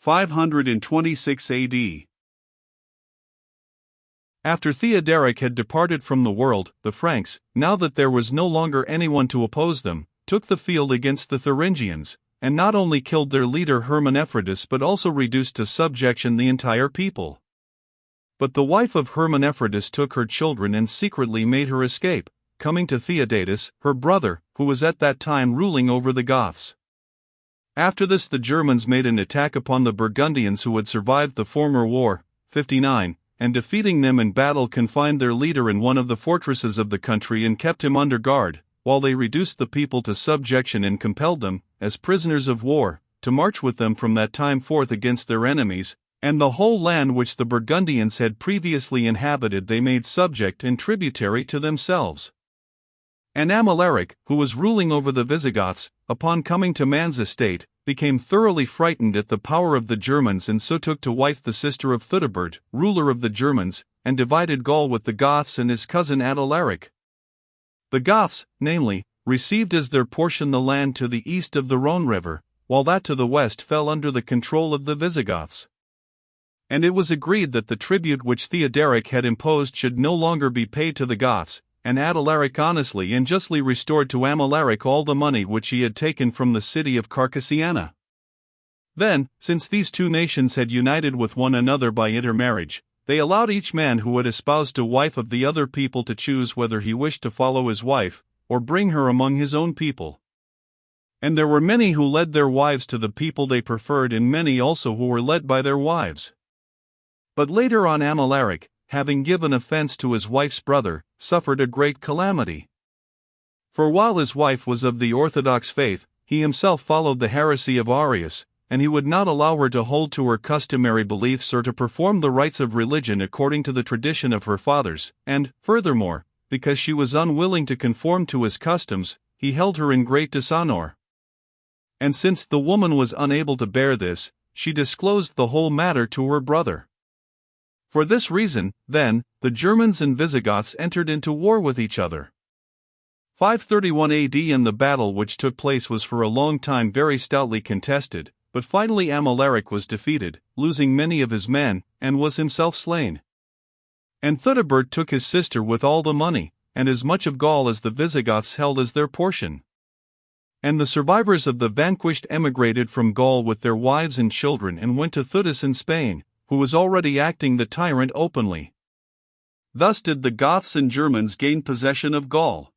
526 AD. After Theoderic had departed from the world, the Franks, now that there was no longer anyone to oppose them, took the field against the Thuringians, and not only killed their leader Hermonephroditus but also reduced to subjection the entire people. But the wife of Hermonephroditus took her children and secretly made her escape, coming to Theodatus, her brother, who was at that time ruling over the Goths. After this the Germans made an attack upon the Burgundians who had survived the former war, 59, and defeating them in battle confined their leader in one of the fortresses of the country and kept him under guard, while they reduced the people to subjection and compelled them, as prisoners of war, to march with them from that time forth against their enemies, and the whole land which the Burgundians had previously inhabited they made subject and tributary to themselves. And Amalaric, who was ruling over the Visigoths, upon coming to man's estate, became thoroughly frightened at the power of the Germans and so took to wife the sister of Theudebert, ruler of the Germans, and divided Gaul with the Goths and his cousin Adalaric. The Goths, namely, received as their portion the land to the east of the Rhone River, while that to the west fell under the control of the Visigoths. And it was agreed that the tribute which Theoderic had imposed should no longer be paid to the Goths, and Adalaric honestly and justly restored to Amalaric all the money which he had taken from the city of Carcassiana. Then, since these two nations had united with one another by intermarriage, they allowed each man who had espoused a wife of the other people to choose whether he wished to follow his wife, or bring her among his own people. And there were many who led their wives to the people they preferred and many also who were led by their wives. But later on Amalaric, having given offense to his wife's brother, suffered a great calamity. For while his wife was of the Orthodox faith, he himself followed the heresy of Arius, and he would not allow her to hold to her customary beliefs or to perform the rites of religion according to the tradition of her fathers, and, furthermore, because she was unwilling to conform to his customs, he held her in great dishonor. And since the woman was unable to bear this, she disclosed the whole matter to her brother. For this reason, then, the Germans and Visigoths entered into war with each other. 531 AD and the battle which took place was for a long time very stoutly contested, but finally Amalaric was defeated, losing many of his men, and was himself slain. And Theudebert took his sister with all the money, and as much of Gaul as the Visigoths held as their portion. And the survivors of the vanquished emigrated from Gaul with their wives and children and went to Theudis in Spain, who was already acting the tyrant openly. Thus did the Goths and Germans gain possession of Gaul.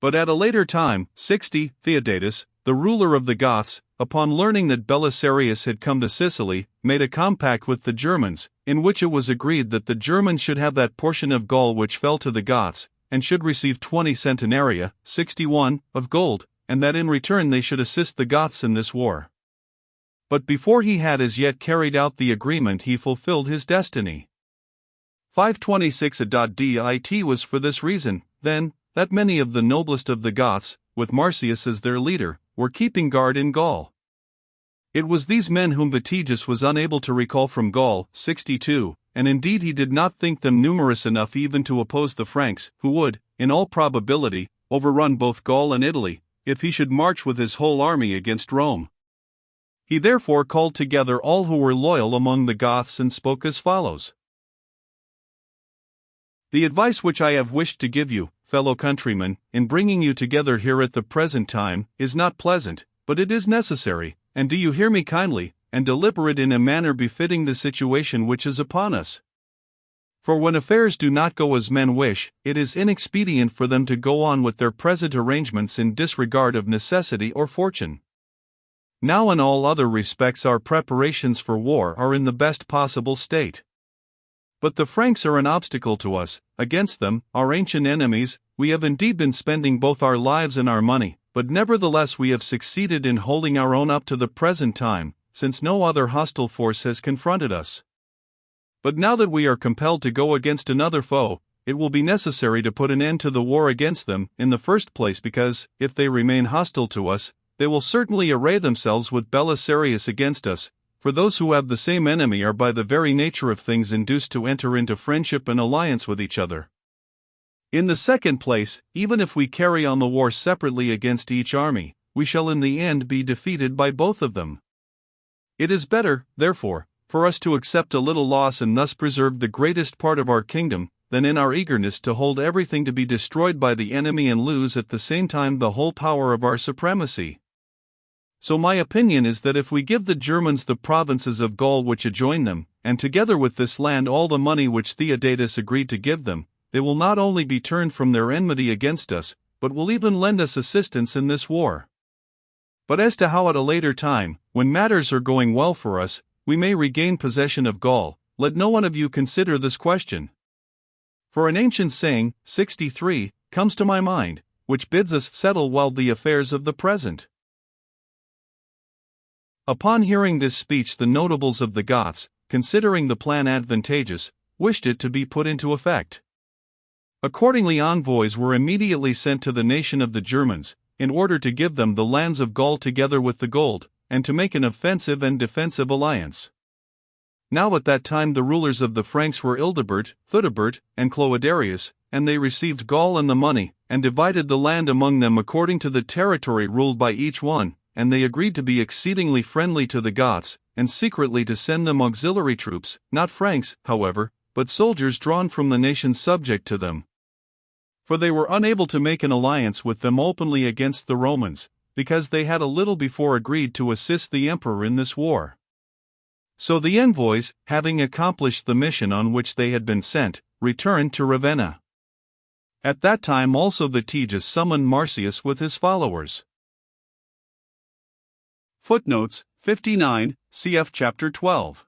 But at a later time, 60, Theodatus, the ruler of the Goths, upon learning that Belisarius had come to Sicily, made a compact with the Germans, in which it was agreed that the Germans should have that portion of Gaul which fell to the Goths, and should receive 20 centenaria, 61, of gold, and that in return they should assist the Goths in this war. But before he had as yet carried out the agreement he fulfilled his destiny. 526 AD was for this reason, then, that many of the noblest of the Goths, with Marsyas as their leader, were keeping guard in Gaul. It was these men whom Vitiges was unable to recall from Gaul, 62, and indeed he did not think them numerous enough even to oppose the Franks, who would, in all probability, overrun both Gaul and Italy, if he should march with his whole army against Rome. He therefore called together all who were loyal among the Goths and spoke as follows. The advice which I have wished to give you, fellow countrymen, in bringing you together here at the present time, is not pleasant, but it is necessary, and do you hear me kindly, and deliberate in a manner befitting the situation which is upon us. For when affairs do not go as men wish, it is inexpedient for them to go on with their present arrangements in disregard of necessity or fortune. Now in all other respects our preparations for war are in the best possible state. But the Franks are an obstacle to us. Against them, our ancient enemies, we have indeed been spending both our lives and our money, but nevertheless we have succeeded in holding our own up to the present time, since no other hostile force has confronted us. But now that we are compelled to go against another foe, it will be necessary to put an end to the war against them, in the first place because, if they remain hostile to us, they will certainly array themselves with Belisarius against us, for those who have the same enemy are by the very nature of things induced to enter into friendship and alliance with each other. In the second place, even if we carry on the war separately against each army, we shall in the end be defeated by both of them. It is better, therefore, for us to accept a little loss and thus preserve the greatest part of our kingdom, than in our eagerness to hold everything to be destroyed by the enemy and lose at the same time the whole power of our supremacy. So my opinion is that if we give the Germans the provinces of Gaul which adjoin them, and together with this land all the money which Theodatus agreed to give them, they will not only be turned from their enmity against us, but will even lend us assistance in this war. But as to how at a later time, when matters are going well for us, we may regain possession of Gaul, let no one of you consider this question. For an ancient saying, 63, comes to my mind, which bids us settle well the affairs of the present. Upon hearing this speech, the notables of the Goths, considering the plan advantageous, wished it to be put into effect. Accordingly, envoys were immediately sent to the nation of the Germans, in order to give them the lands of Gaul together with the gold, and to make an offensive and defensive alliance. Now at that time the rulers of the Franks were Ildebert, Theudebert, and Cloadarius, and they received Gaul and the money, and divided the land among them according to the territory ruled by each one, and they agreed to be exceedingly friendly to the Goths, and secretly to send them auxiliary troops, not Franks, however, but soldiers drawn from the nations subject to them. For they were unable to make an alliance with them openly against the Romans, because they had a little before agreed to assist the emperor in this war. So the envoys, having accomplished the mission on which they had been sent, returned to Ravenna. At that time also the Tejas summoned Marcius with his followers. Footnotes 59, cf. Chapter 12.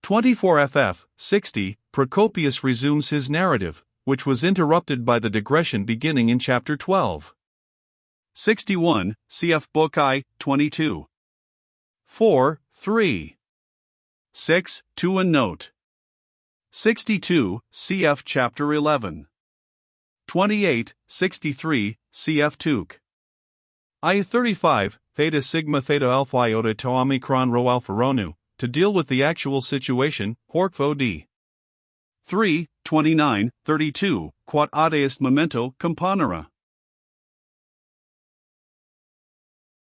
24 ff. 60, Procopius resumes his narrative, which was interrupted by the digression beginning in Chapter 12. 61, cf. Book I, 22. 4, 3. 6, 2 and note. 62, cf. Chapter 11. 28, 63, cf. Tuke. I 35, theta sigma theta alpha iota to omicron rho alpha rho nu, to deal with the actual situation, Hork od. 3, 29, 32, quod adeest memento componere.